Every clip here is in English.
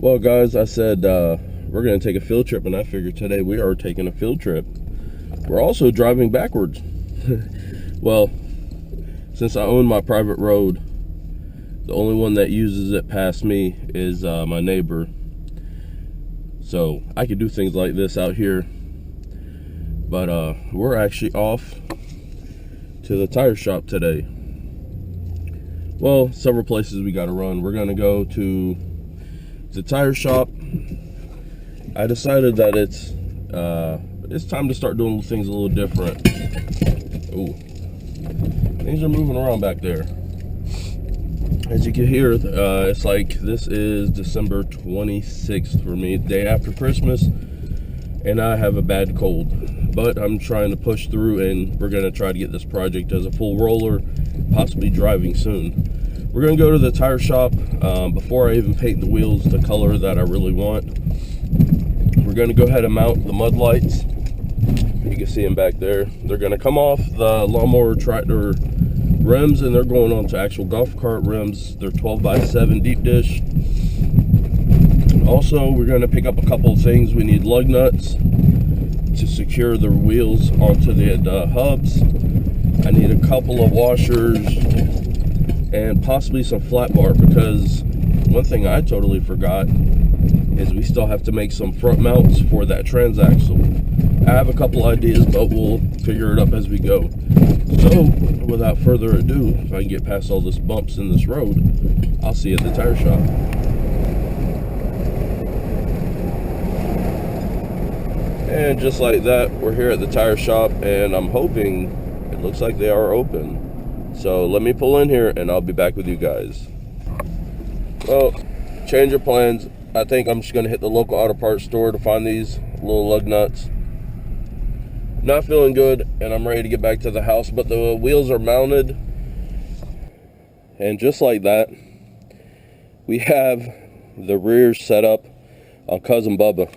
Well, guys, I said we're going to take a field trip, and I figured today we are taking a field trip. We're also driving backwards. Well, since I own my private road, the only one that uses it past me is my neighbor. So I could do things like this out here. But we're actually off to the tire shop today. Well, several places we got to run. We're going to go to the tire shop. I decided that it's time to start doing things a little different. Ooh, things are moving around back there. As you can hear, it's like this is December 26th for me, day after Christmas, and I have a bad cold. But I'm trying to push through, and we're going to try to get this project as a full roller, possibly driving soon. We're going to go to the tire shop before I even paint the wheels the color that I really want. We're going to go ahead and mount the mud lights. You can see them back there. They're going to come off the lawnmower tractor rims, and they're going on to actual golf cart rims. They're 12x7 deep dish. Also, we're going to pick up a couple of things. We need lug nuts to secure the wheels onto the hubs. I need a couple of washers and possibly some flat bar, because one thing I totally forgot is we still have to make some front mounts for that transaxle. I have a couple ideas, but we'll figure it up as we go. So, without further ado, if I can get past all this bumps in this road, I'll see you at the tire shop. And just like that, we're here at the tire shop, and I'm hoping it looks like they are open. So let me pull in here, and I'll be back with you guys. Well, change of plans. I think I'm just going to hit the local auto parts store to find these little lug nuts. Not feeling good, and I'm ready to get back to the house, but the wheels are mounted. And just like that, we have the rears set up on Cousin Bubba.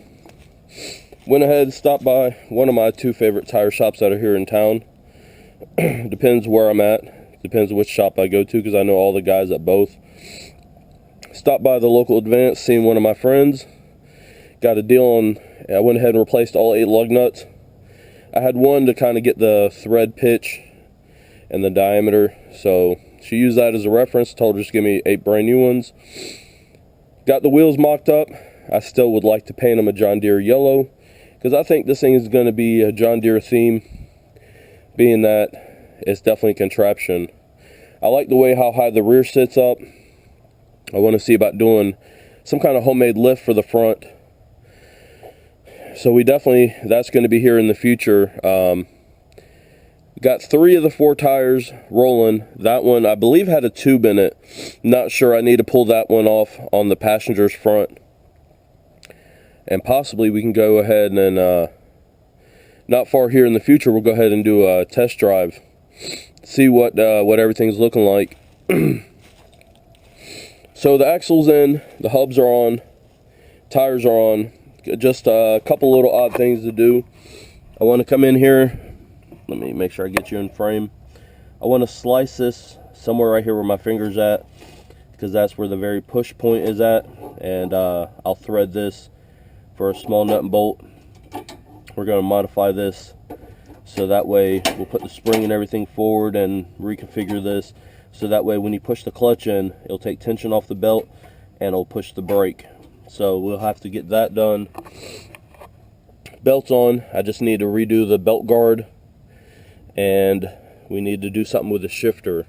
Went ahead, stopped by one of my two favorite tire shops that are here in town. Depends where I'm at. Depends which shop I go to, because I know all the guys at both. Stopped by the local Advance, seen one of my friends. Got a deal on, I went ahead and replaced all 8 lug nuts. I had one to kind of get the thread pitch and the diameter. So she used that as a reference, told her just give me 8 brand new ones. Got the wheels mocked up. I still would like to paint them a John Deere yellow, because I think this thing is going to be a John Deere theme, being that it's definitely a contraption. I like the way how high the rear sits up. I want to see about doing some kind of homemade lift for the front. So that's going to be here in the future. Got 3 of the 4 tires rolling. That one, I believe, had a tube in it. Not sure. I need to pull that one off on the passenger's front. And possibly we can go ahead and, not far here in the future, we'll go ahead and do a test drive. See what everything's looking like. So the axle's in, the hubs are on, tires are on. Just a couple little odd things to do. I want to come in here. Let me make sure I get you in frame. I want to slice this somewhere right here where my finger's at, because that's where the very push point is at. And I'll thread this for a small nut and bolt. We're going to modify this so that way we'll put the spring and everything forward and reconfigure this. So that way when you push the clutch in, it'll take tension off the belt and it'll push the brake. So we'll have to get that done. Belt's on. I just need to redo the belt guard, and we need to do something with the shifter.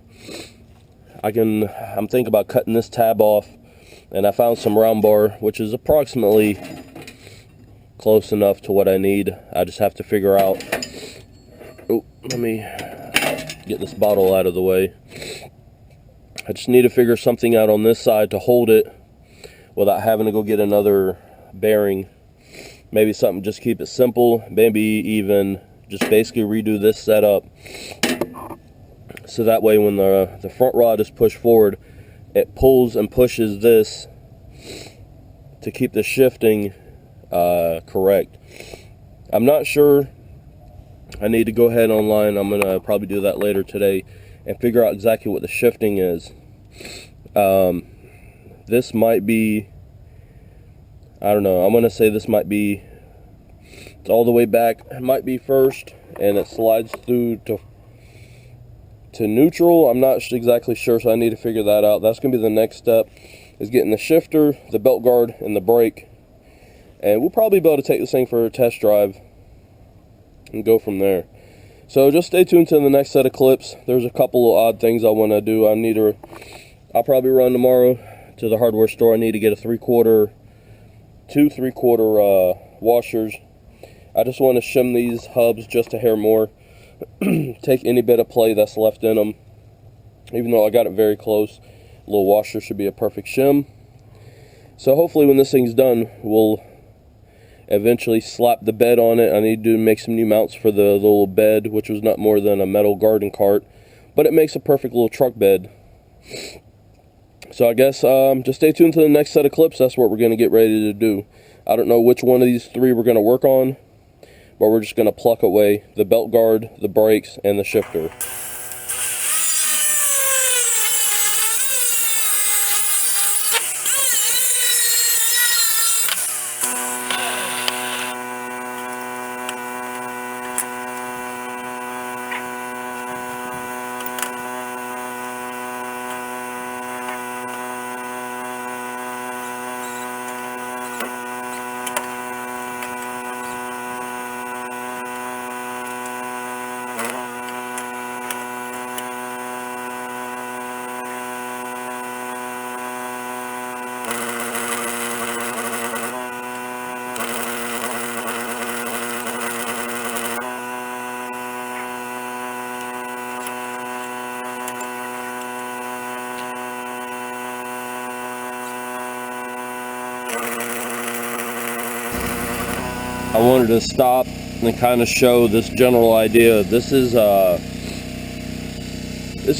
I'm thinking about cutting this tab off, and I found some round bar, which is approximately close enough to what I need. I just have to figure out. Oh, let me get this bottle out of the way. I just need to figure something out on this side to hold it without having to go get another bearing. Maybe something, just keep it simple. Maybe even just basically redo this setup, so that way when the front rod is pushed forward, it pulls and pushes this to keep the shifting correct. I'm not sure. I need to go ahead online. I'm gonna probably do that later today and figure out exactly what the shifting is. This might be I don't know. I'm going to say this might be, it's all the way back. It might be first, and it slides through to neutral. I'm not exactly sure, so I need to figure that out. That's going to be the next step, is getting the shifter, the belt guard, and the brake. And we'll probably be able to take this thing for a test drive and go from there. So just stay tuned to the next set of clips. There's a couple of odd things I want to do. I'll probably run tomorrow to the hardware store. I need to get a 3/4, 2 3/4 washers. I just want to shim these hubs just a hair more. Take any bit of play that's left in them. Even though I got it very close, a little washer should be a perfect shim. So hopefully when this thing's done, we'll eventually slap the bed on it. I need to make some new mounts for the little bed, which was not more than a metal garden cart, but it makes a perfect little truck bed. So I guess just stay tuned to the next set of clips. That's what we're going to get ready to do. I don't know which one of these three we're going to work on, but we're just going to pluck away the belt guard, the brakes, and the shifter. I wanted to stop and kind of show this general idea. This is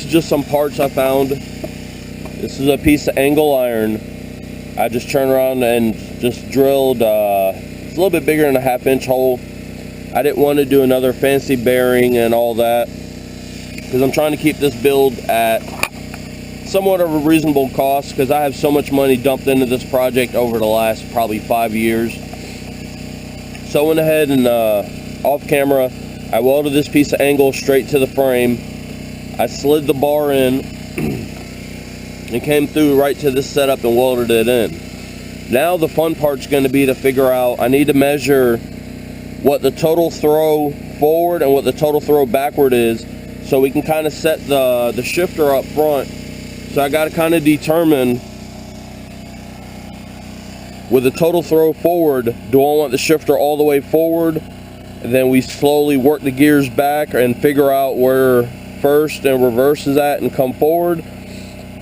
just some parts I found. This is a piece of angle iron. I just turned around and just drilled, it's a little bit bigger than a 1/2 inch hole. I didn't want to do another fancy bearing and all that, because I'm trying to keep this build at somewhat of a reasonable cost, because I have so much money dumped into this project over the last probably 5 years. So I went ahead and off camera, I welded this piece of angle straight to the frame. I slid the bar in and came through right to this setup and welded it in. Now the fun part's going to be to figure out, I need to measure what the total throw forward and what the total throw backward is, so we can kind of set the shifter up front. So I got to kind of determine, with the total throw forward, do I want the shifter all the way forward, and then we slowly work the gears back and figure out where first and reverse is at and come forward.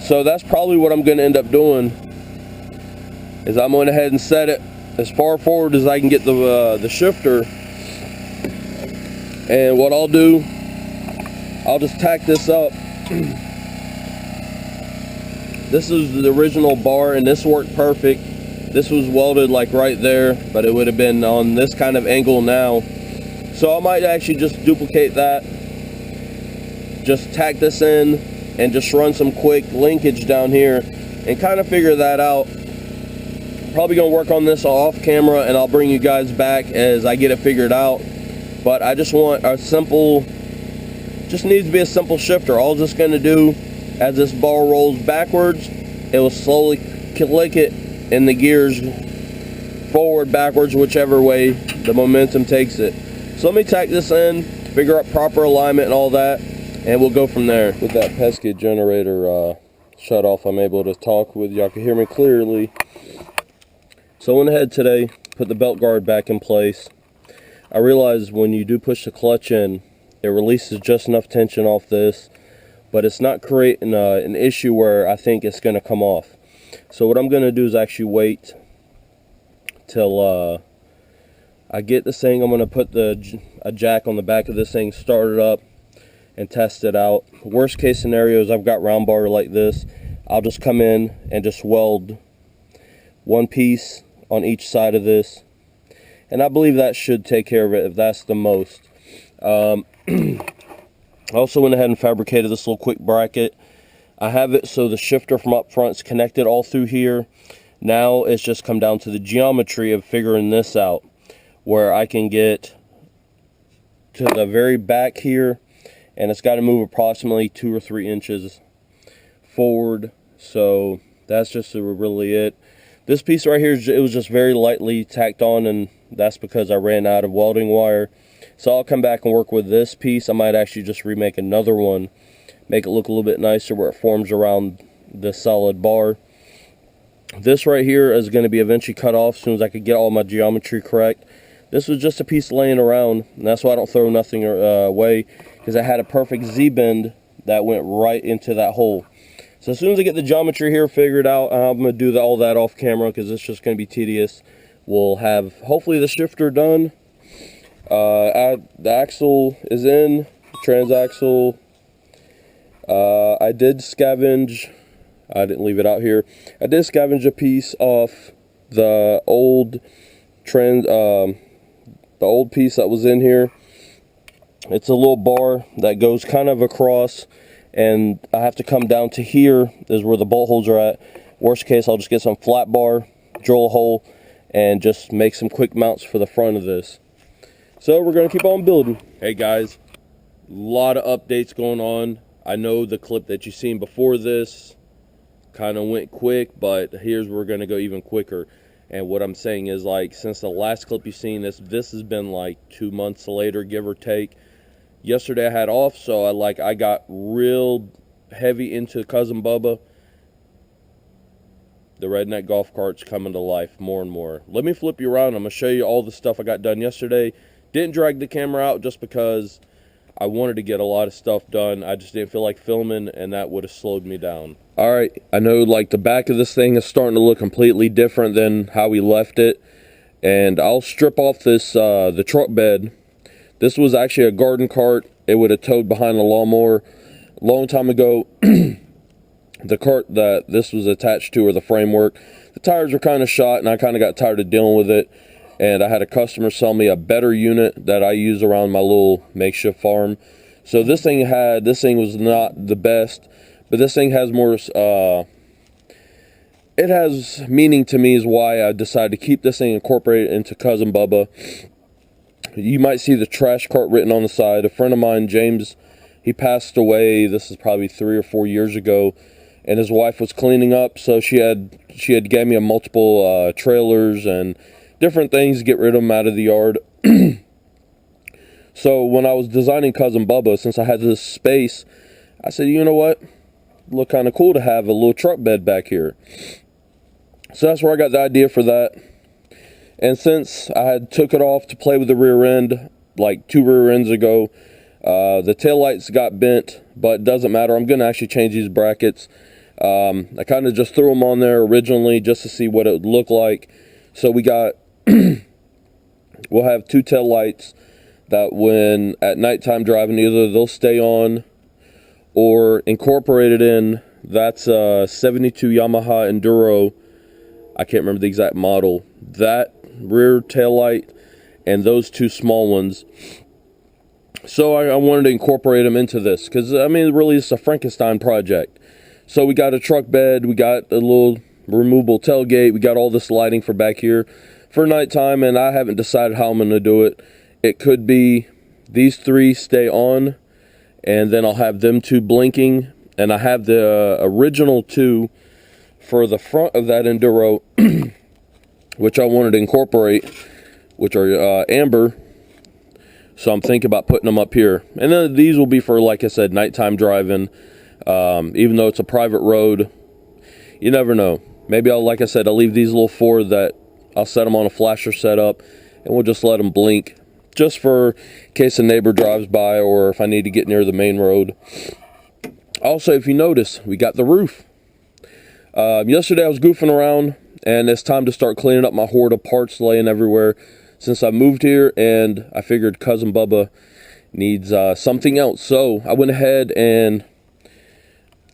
So that's probably what I'm going to end up doing, is I'm going ahead and set it as far forward as I can get the shifter. And what I'll do, I'll just tack this up. This is the original bar, and this worked perfect. This was welded like right there, but it would have been on this kind of angle now. So I might actually just duplicate that, just tack this in, and just run some quick linkage down here and kind of figure that out. Probably gonna work on this off camera, and I'll bring you guys back as I get it figured out. But I just want a simple, just needs to be a simple shifter. All it's gonna do, as this bar rolls backwards, it will slowly click it in the gears forward, backwards, whichever way the momentum takes it. So let me tack this in, figure out proper alignment and all that, and we'll go from there. With that pesky generator shut off, I'm able to talk with y'all. Can hear me clearly. So I went ahead today, put the belt guard back in place. I realized when you do push the clutch in, it releases just enough tension off this, but it's not creating an issue where I think it's going to come off. So what I'm going to do is actually wait till I get this thing. I'm going to put a jack on the back of this thing, start it up, and test it out. Worst case scenario is I've got round bar like this. I'll just come in and just weld one piece on each side of this, and I believe that should take care of it if that's the most. I also went ahead and fabricated this little quick bracket. I have it so the shifter from up front is connected all through here. Now it's just come down to the geometry of figuring this out, where I can get to the very back here, and it's got to move approximately 2 or 3 inches forward. So that's just really it. This piece right here, it was just very lightly tacked on, and that's because I ran out of welding wire. So I'll come back and work with this piece. I might actually just remake another one, make it look a little bit nicer where it forms around the solid bar. This right here is going to be eventually cut off as soon as I could get all my geometry correct. This was just a piece laying around, and that's why I don't throw nothing away, because I had a perfect Z-bend that went right into that hole. So as soon as I get the geometry here figured out, I'm going to do all that off camera, because it's just going to be tedious. We'll have, hopefully, the shifter done. The axle is in, transaxle. I did scavenge, I didn't leave it out here. I did scavenge a piece off the old the old piece that was in here. It's a little bar that goes kind of across, and I have to come down to here is where the bolt holes are at. Worst case, I'll just get some flat bar, drill a hole, and just make some quick mounts for the front of this. So we're going to keep on building. Hey guys, a lot of updates going on. I know the clip that you've seen before this kind of went quick, but here's where we're going to go even quicker. And what I'm saying is, like, since the last clip you've seen, this has been like 2 months later, give or take. Yesterday I had off, so I got real heavy into Cousin Bubba. The redneck golf cart's coming to life more and more. Let me flip you around. I'm going to show you all the stuff I got done yesterday. Didn't drag the camera out just because I wanted to get a lot of stuff done. I just didn't feel like filming, and that would have slowed me down. All right, I know like the back of this thing is starting to look completely different than how we left it. And I'll strip off this, the truck bed. This was actually a garden cart. It would have towed behind a lawnmower. A long time ago, the cart that this was attached to, or the framework, the tires were kind of shot, and I kind of got tired of dealing with it. And I had a customer sell me a better unit that I use around my little makeshift farm. So this thing was not the best, but this thing has more, it has meaning to me, is why I decided to keep this thing incorporated into Cousin Bubba. You might see the trash cart written on the side. A friend of mine, James, he passed away, this is probably 3 or 4 years ago, and his wife was cleaning up, so she had gave me a multiple trailers and different things to get rid of them out of the yard. So when I was designing Cousin Bubba, since I had this space, I said, you know what, it'd look kind of cool to have a little truck bed back here. So that's where I got the idea for that. And since I had took it off to play with the rear end like 2 rear ends ago, the taillights got bent, but it doesn't matter. I'm going to actually change these brackets. I kind of just threw them on there originally just to see what it would look like. So we got, we'll have 2 tail lights that when at nighttime driving, either they'll stay on or incorporated in. That's a 72 Yamaha Enduro. I can't remember the exact model. That rear tail light and those 2 small ones. So I wanted to incorporate them into this because, I mean, really it's a Frankenstein project. So we got a truck bed, we got a little removable tailgate, we got all this lighting for back here for nighttime, and I haven't decided how I'm going to do it. It could be these 3 stay on, and then I'll have them 2 blinking, and I have the original 2 for the front of that Enduro, which I wanted to incorporate, which are amber. So I'm thinking about putting them up here. And then these will be for, like I said, nighttime driving. Even though it's a private road, you never know. Maybe like I said, I'll leave these little 4 that I'll set them on a flasher setup, and we'll just let them blink, just for in case a neighbor drives by or if I need to get near the main road. Also, if you notice, we got the roof. Yesterday I was goofing around, and it's time to start cleaning up my hoard of parts laying everywhere since I moved here, and I figured Cousin Bubba needs something else. So I went ahead and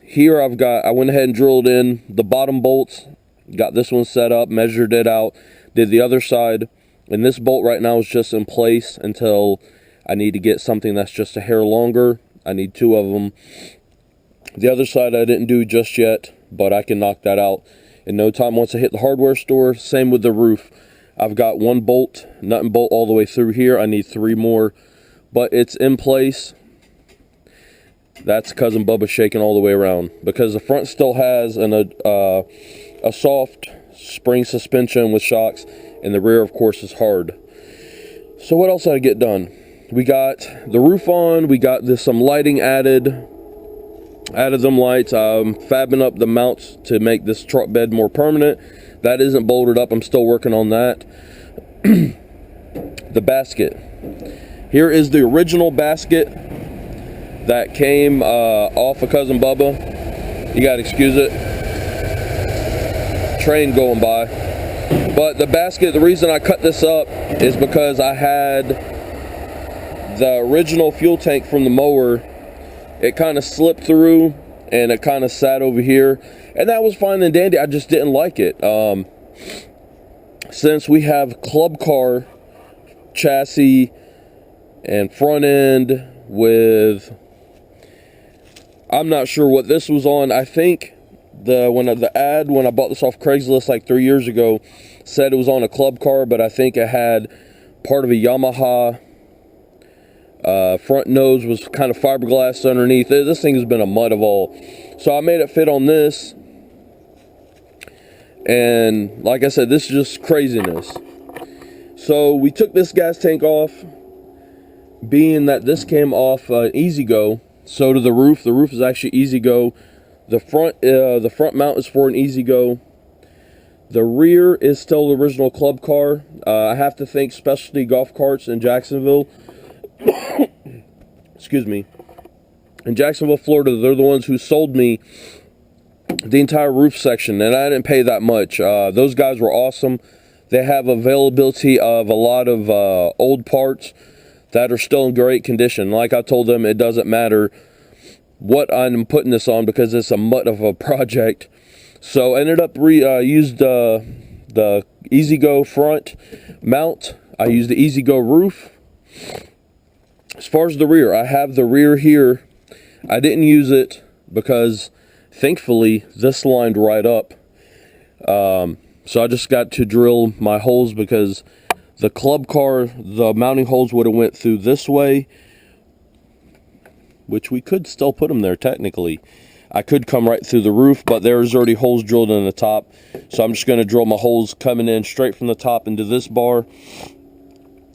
here I went ahead and drilled in the bottom bolts, got this one set up, measured it out, did the other side, and this bolt right now is just in place until I need to get something that's just a hair longer. I need 2 of them. The other side I didn't do just yet, but I can knock that out in no time once I hit the hardware store. Same with the roof. I've got one bolt, nut and bolt all the way through here. I need 3 more, but it's in place. That's Cousin Bubba shaking all the way around, because the front still has a soft spring suspension with shocks, and the rear, of course, is hard. So what else did I get done? We got the roof on. We got some lighting added them lights. I'm fabbing up the mounts to make this truck bed more permanent. That isn't bolted up. I'm still working on that. The basket. Here is the original basket that came off of Cousin Bubba. You gotta excuse it. Train going by. But the basket, the reason I cut this up is because I had the original fuel tank from the mower. It kind of slipped through and it kind of sat over here, and that was fine and dandy. I just didn't like it. Since we have club car chassis and front end with, I'm not sure what this was on. I think when I bought this off Craigslist like 3 years ago said it was on a club car, but I think it had part of a Yamaha. Front nose was kind of fiberglass underneath. This thing has been a mud of all. So I made it fit on this. And like I said, this is just craziness. So we took this gas tank off, being that this came off Easy Go. So to the roof. The roof is actually Easy Go. The front mount is for an Easy Go. The rear is still the original club car. I have to thank Specialty Golf Carts in Jacksonville. Excuse me. In Jacksonville, Florida, they're the ones who sold me the entire roof section, and I didn't pay that much. Those guys were awesome. They have availability of a lot of old parts that are still in great condition. Like I told them, it doesn't matter what I'm putting this on because it's a mutt of a project. So I ended up used the Easy Go front mount. I used the Easy Go roof. As far as the rear, I have the rear here. I didn't use it because thankfully this lined right up. So I just got to drill my holes because the club car, the mounting holes would have went through this way, which we could still put them there technically. I could come right through the roof, but there's already holes drilled in the top. So I'm just going to drill my holes coming in straight from the top into this bar.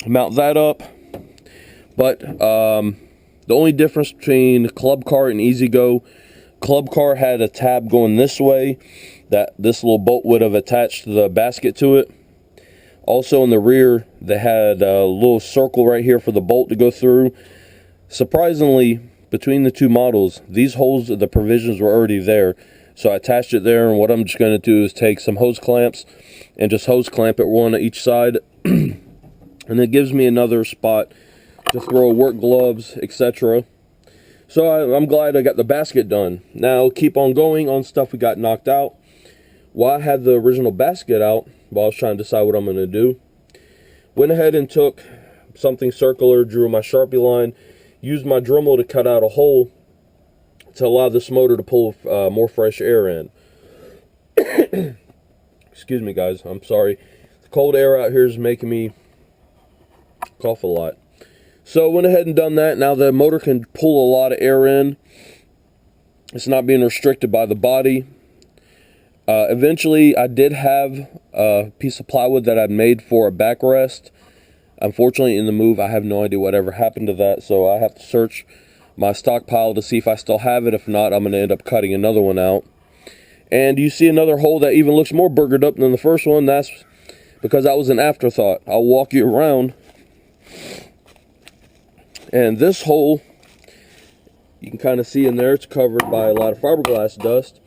Mount that up. But the only difference between Club Car and Easy Go, Club Car had a tab going this way that this little bolt would have attached the basket to it. Also in the rear, they had a little circle right here for the bolt to go through. Surprisingly, between the two models, these holes, the provisions were already there. So I attached it there, and what I'm just going to do is take some hose clamps and just hose clamp it one on each side. And it gives me another spot to throw work gloves, etc. So I'm glad I got the basket done. Now keep on going on stuff we got knocked out. While I had the original basket out, while I was trying to decide what I'm going to do, went ahead and took something circular, drew my Sharpie line, used my Dremel to cut out a hole to allow this motor to pull more fresh air in. Excuse me, guys. I'm sorry. The cold air out here is making me cough a lot. So went ahead and done that. Now the motor can pull a lot of air in. It's not being restricted by the body. Eventually, I did have a piece of plywood that I made for a backrest. Unfortunately, in the move, I have no idea whatever happened to that, so I have to search my stockpile to see if I still have it. If not, I'm going to end up cutting another one out. And you see another hole that even looks more burgered up than the first one. That's because that was an afterthought. I'll walk you around. And this hole, you can kind of see in there, it's covered by a lot of fiberglass dust.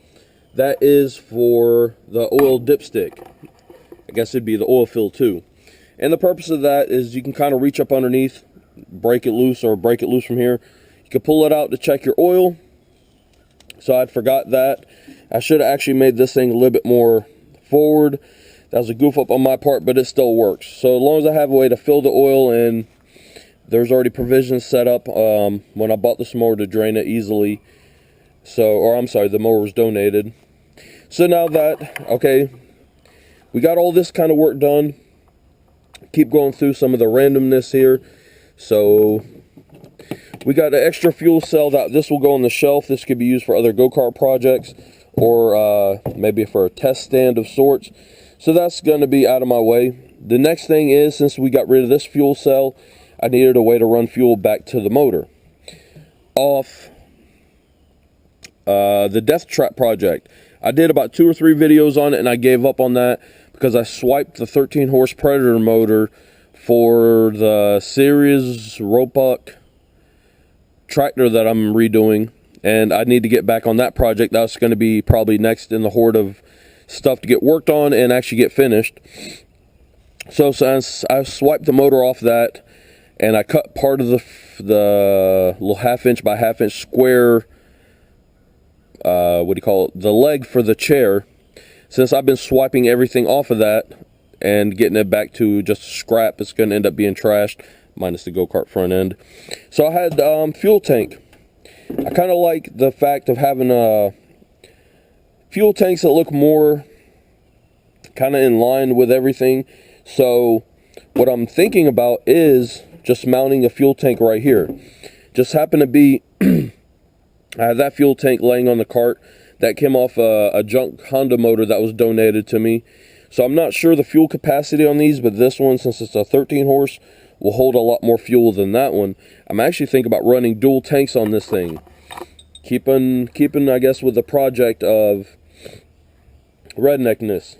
That is for the oil dipstick. I guess it'd be the oil fill too. And the purpose of that is you can kind of reach up underneath, break it loose, or break it loose from here. You can pull it out to check your oil. So I'd forgot that. I should have actually made this thing a little bit more forward. That was a goof up on my part, but it still works. So as long as I have a way to fill the oil, and there's already provisions set up when I bought this mower to drain it easily. So, or I'm sorry, the mower was donated. So now that, okay, we got all this kind of work done, keep going through some of the randomness here. So we got an extra fuel cell that this will go on the shelf. This could be used for other go-kart projects, or maybe for a test stand of sorts. So that's going to be out of my way. The next thing is, since we got rid of this fuel cell, I needed a way to run fuel back to the motor. Off the Death Trap project, I did about 2 or 3 videos on it, and I gave up on that because I swiped the 13 horse Predator motor for the Series Roebuck tractor that I'm redoing, and I need to get back on that project. That's going to be probably next in the horde of stuff to get worked on and actually get finished. So I swiped the motor off that, and I cut part of the little 1/2 inch by 1/2 inch square, what do you call it, the leg for the chair. Since I've been swiping everything off of that and getting it back to just scrap, it's going to end up being trashed, minus the go-kart front end. So I had fuel tank. I kind of like the fact of having fuel tanks that look more kind of in line with everything. So what I'm thinking about is just mounting a fuel tank right here. Just happened to be, I had that fuel tank laying on the cart that came off a junk Honda motor that was donated to me. So I'm not sure the fuel capacity on these, but this one, since it's a 13 horse, will hold a lot more fuel than that one. I'm actually thinking about running dual tanks on this thing. Keeping I guess, with the project of redneckness.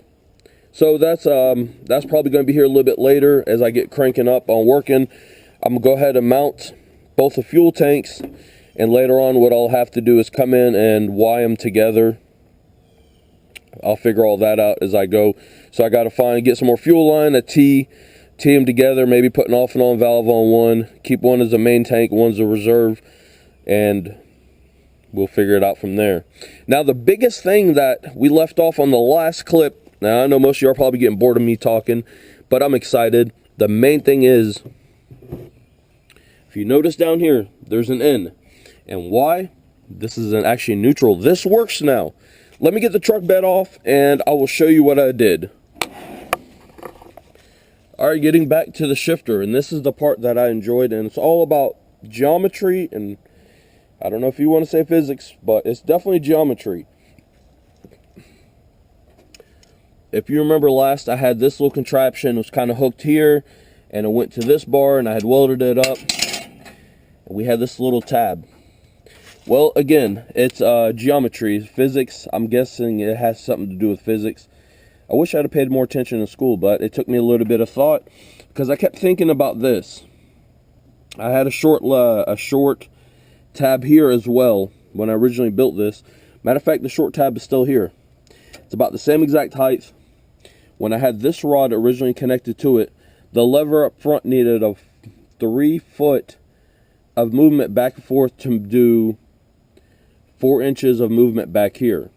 So that's probably going to be here a little bit later as I get cranking up on working. I'm going to go ahead and mount both the fuel tanks, and later on what I'll have to do is come in and wire them together. I'll figure all that out as I go. So I got to get some more fuel line, a tee them together, maybe put an off and on valve on one, keep one as a main tank, one's a reserve, and we'll figure it out from there. Now the biggest thing that we left off on the last clip, now I know most of you are probably getting bored of me talking, but I'm excited. The main thing is, if you notice down here, there's an N. And why? This is actually neutral. This works now. Let me get the truck bed off and I will show you what I did. Alright, getting back to the shifter, and this is the part that I enjoyed, and it's all about geometry, and I don't know if you want to say physics, but it's definitely geometry. If you remember last, I had this little contraption, it was kind of hooked here, and it went to this bar, and I had welded it up, and we had this little tab. Well, again, it's geometry, physics. I'm guessing it has something to do with physics. I wish I'd have paid more attention in school, but it took me a little bit of thought, because I kept thinking about this. I had a short tab here as well when I originally built this. Matter of fact, the short tab is still here. It's about the same exact height. When I had this rod originally connected to it, the lever up front needed a 3 foot of movement back and forth to do 4 inches of movement back here.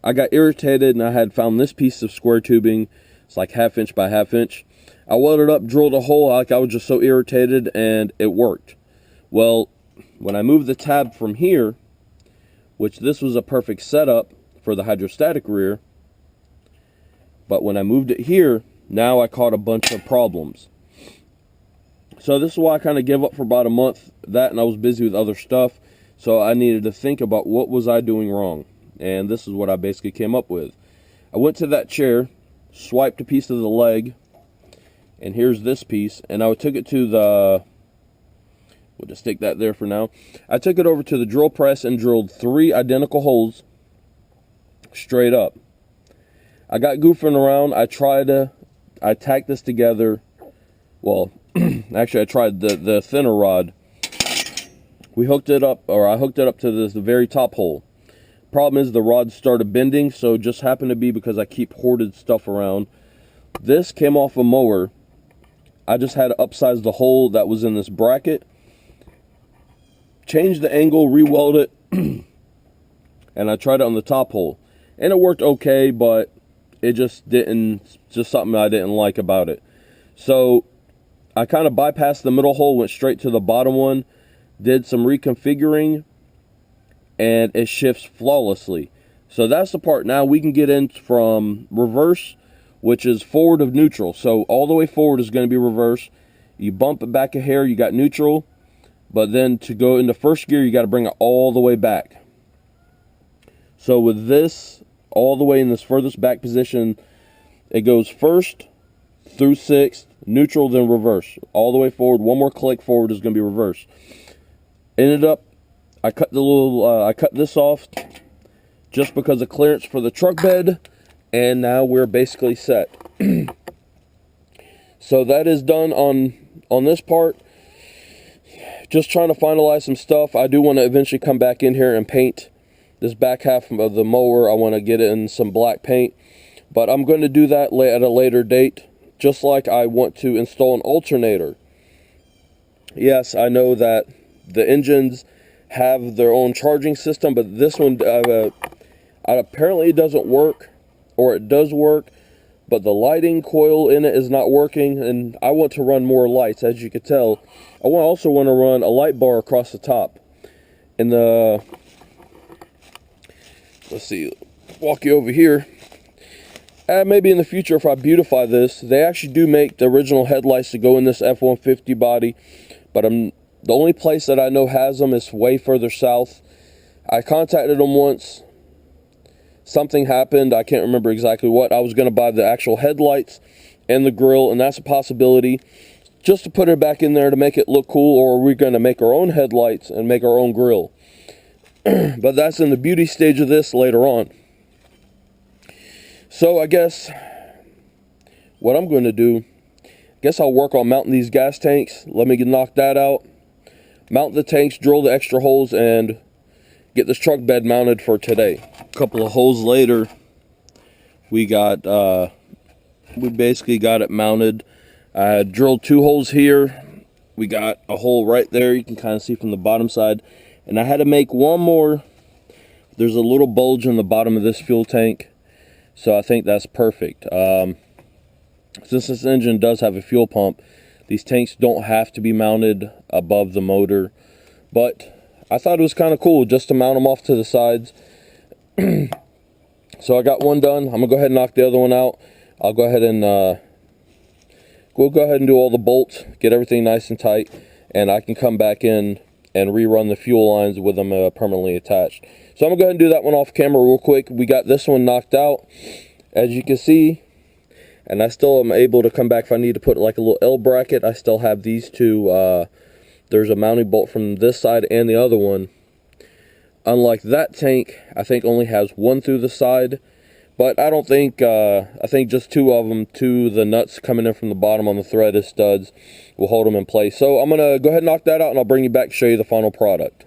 I got irritated and I had found this piece of square tubing. It's like 1/2 inch by 1/2 inch. I welded up, drilled a hole, like I was just so irritated, and it worked. Well, when I moved the tab from here, which this was a perfect setup for the hydrostatic rear, but when I moved it here, now I caught a bunch of problems. So this is why I kind of gave up for about a month, that, and I was busy with other stuff. So I needed to think about what was I doing wrong. And this is what I basically came up with. I went to that chair, swiped a piece of the leg, and here's this piece, and I took it to the, we'll just stick that there for now. I took it over to the drill press and drilled 3 identical holes straight up. I got goofing around. I tacked this together. Well, actually I tried the thinner rod. We hooked it up, or I hooked it up to the very top hole. Problem is the rod started bending, so it just happened to be because I keep hoarded stuff around. This came off a mower. I just had to upsize the hole that was in this bracket, change the angle, re-weld it, and I tried it on the top hole. And it worked okay, but it just something I didn't like about it. So I kind of bypassed the middle hole, went straight to the bottom one, did some reconfiguring, and it shifts flawlessly. So that's the part. Now we can get in from reverse, which is forward of neutral. So all the way forward is going to be reverse. You bump it back a hair, you got neutral. But then to go into first gear, you got to bring it all the way back. So with this, all the way in this furthest back position, it goes first through sixth, neutral, then reverse. All the way forward. One more click forward is going to be reverse. Ended up, I cut this off just because of clearance for the truck bed, and now we're basically set. So that is done on this part. Just trying to finalize some stuff. I do want to eventually come back in here and paint this back half of the mower. I want to get it in some black paint, but I'm going to do that at a later date. Just like I want to install an alternator. Yes, I know that the engines have their own charging system, but this one apparently it doesn't work, or it does work, but the lighting coil in it is not working, and I want to run more lights. As you can tell, I also want to run a light bar across the top. And let's see, walk you over here. Maybe in the future, if I beautify this, they actually do make the original headlights to go in this F-150 body, but the only place that I know has them is way further south. I contacted them once. Something happened. I can't remember exactly what. I was going to buy the actual headlights and the grill, and that's a possibility, just to put it back in there to make it look cool, or we're going to make our own headlights and make our own grill. But that's in the beauty stage of this later on. So I guess what I'm going to do, I'll work on mounting these gas tanks. Let me knock that out. Mount the tanks, drill the extra holes, and get this truck bed mounted for today. A couple of holes later, we basically got it mounted. I drilled 2 holes here. We got a hole right there. You can kind of see from the bottom side. And I had to make one more. There's a little bulge in the bottom of this fuel tank. So I think that's perfect. Since this engine does have a fuel pump, these tanks don't have to be mounted above the motor. But I thought it was kind of cool just to mount them off to the sides. So I got one done. I'm going to go ahead and knock the other one out. I'll go ahead and we'll go ahead and do all the bolts, get everything nice and tight, and I can come back in and rerun the fuel lines with them permanently attached. So I'm going to go ahead and do that one off camera real quick. We got this one knocked out, as you can see, and I still am able to come back if I need to put like a little L bracket. I still have these two. There's a mounting bolt from this side and the other one. Unlike that tank, I think only has one through the side. But I don't think, I think just 2 of them, the nuts coming in from the bottom on the threaded studs will hold them in place. So I'm going to go ahead and knock that out, and I'll bring you back to show you the final product.